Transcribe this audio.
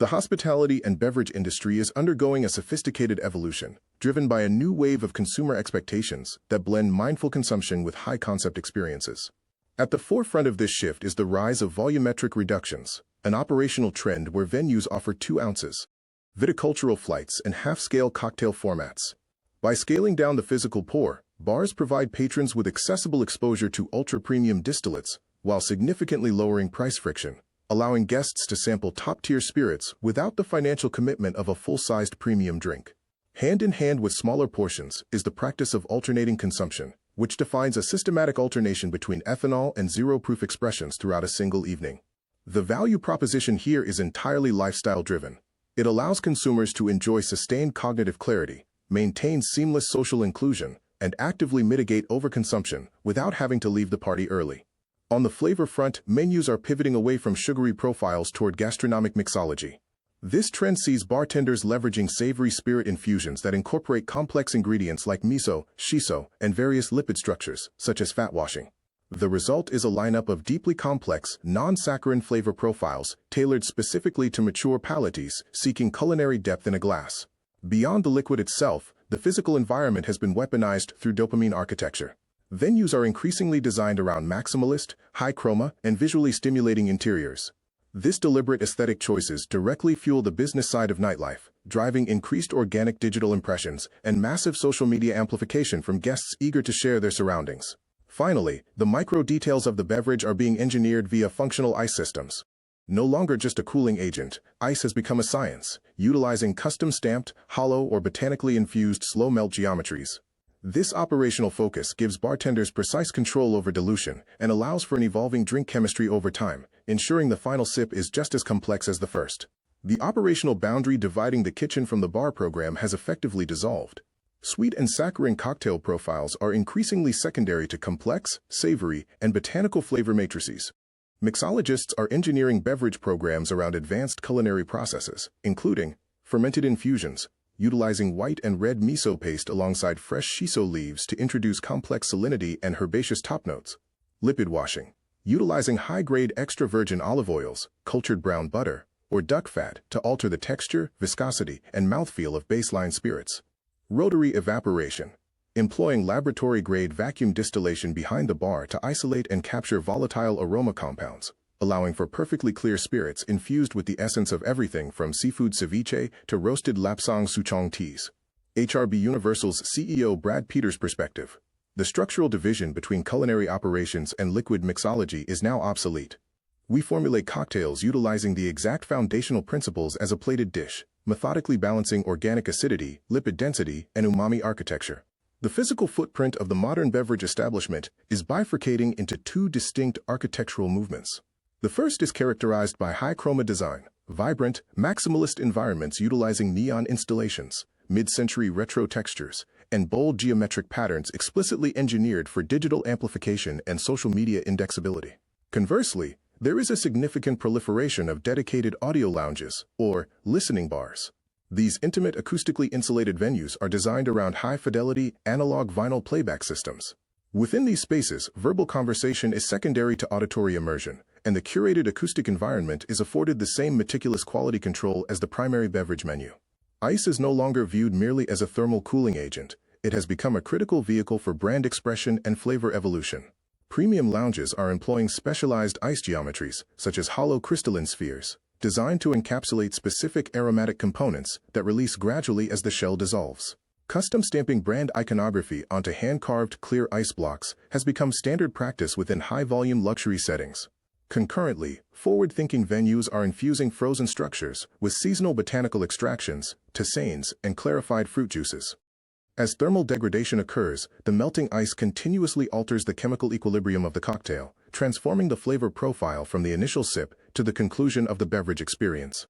The hospitality and beverage industry is undergoing a sophisticated evolution, driven by a new wave of consumer expectations that blend mindful consumption with high-concept experiences. At the forefront of this shift is the rise of volumetric reductions, an operational trend where venues offer 2 ounces, viticultural flights, and half-scale cocktail formats. By scaling down the physical pour, bars provide patrons with accessible exposure to ultra-premium distillates, while significantly lowering price friction, allowing guests to sample top-tier spirits without the financial commitment of a full-sized premium drink. Hand in hand with smaller portions is the practice of alternating consumption, which defines a systematic alternation between ethanol and zero-proof expressions throughout a single evening. The value proposition here is entirely lifestyle-driven. It allows consumers to enjoy sustained cognitive clarity, maintain seamless social inclusion, and actively mitigate overconsumption without having to leave the party early. On the flavor front, menus are pivoting away from sugary profiles toward gastronomic mixology. This trend sees bartenders leveraging savory spirit infusions that incorporate complex ingredients like miso, shiso, and various lipid structures, such as fat washing. The result is a lineup of deeply complex, non-saccharine flavor profiles tailored specifically to mature palates seeking culinary depth in a glass. Beyond the liquid itself, the physical environment has been weaponized through dopamine architecture. Venues are increasingly designed around maximalist, high chroma, and visually stimulating interiors. This deliberate aesthetic choices directly fuel the business side of nightlife, driving increased organic digital impressions and massive social media amplification from guests eager to share their surroundings. Finally, the micro details of the beverage are being engineered via functional ice systems. No longer just a cooling agent, ice has become a science, utilizing custom-stamped, hollow, or botanically infused slow-melt geometries. This operational focus gives bartenders precise control over dilution and allows for an evolving drink chemistry over time, ensuring the final sip is just as complex as the first. The operational boundary dividing the kitchen from the bar program has effectively dissolved. Sweet and saccharine cocktail profiles are increasingly secondary to complex, savory, and botanical flavor matrices. Mixologists are engineering beverage programs around advanced culinary processes, including fermented infusions, utilizing white and red miso paste alongside fresh shiso leaves to introduce complex salinity and herbaceous top notes. Lipid washing, utilizing high-grade extra virgin olive oils, cultured brown butter, or duck fat to alter the texture, viscosity, and mouthfeel of baseline spirits. Rotary evaporation, employing laboratory-grade vacuum distillation behind the bar to isolate and capture volatile aroma compounds, allowing for perfectly clear spirits infused with the essence of everything from seafood ceviche to roasted lapsang souchong teas. HRB Universal's CEO Brad Peters' perspective: the structural division between culinary operations and liquid mixology is now obsolete. We formulate cocktails utilizing the exact foundational principles as a plated dish, methodically balancing organic acidity, lipid density, and umami architecture. The physical footprint of the modern beverage establishment is bifurcating into 2 distinct architectural movements. The first is characterized by high chroma design, vibrant, maximalist environments utilizing neon installations, mid-century retro textures, and bold geometric patterns explicitly engineered for digital amplification and social media indexability. Conversely, there is a significant proliferation of dedicated audio lounges, or listening bars. These intimate acoustically insulated venues are designed around high-fidelity, analog vinyl playback systems. Within these spaces, verbal conversation is secondary to auditory immersion, and the curated acoustic environment is afforded the same meticulous quality control as the primary beverage menu. Ice is no longer viewed merely as a thermal cooling agent. It has become a critical vehicle for brand expression and flavor evolution. Premium lounges are employing specialized ice geometries, such as hollow crystalline spheres, designed to encapsulate specific aromatic components that release gradually as the shell dissolves. Custom stamping brand iconography onto hand-carved clear ice blocks has become standard practice within high-volume luxury settings. Concurrently, forward-thinking venues are infusing frozen structures with seasonal botanical extractions, tisanes, and clarified fruit juices. As thermal degradation occurs, the melting ice continuously alters the chemical equilibrium of the cocktail, transforming the flavor profile from the initial sip to the conclusion of the beverage experience.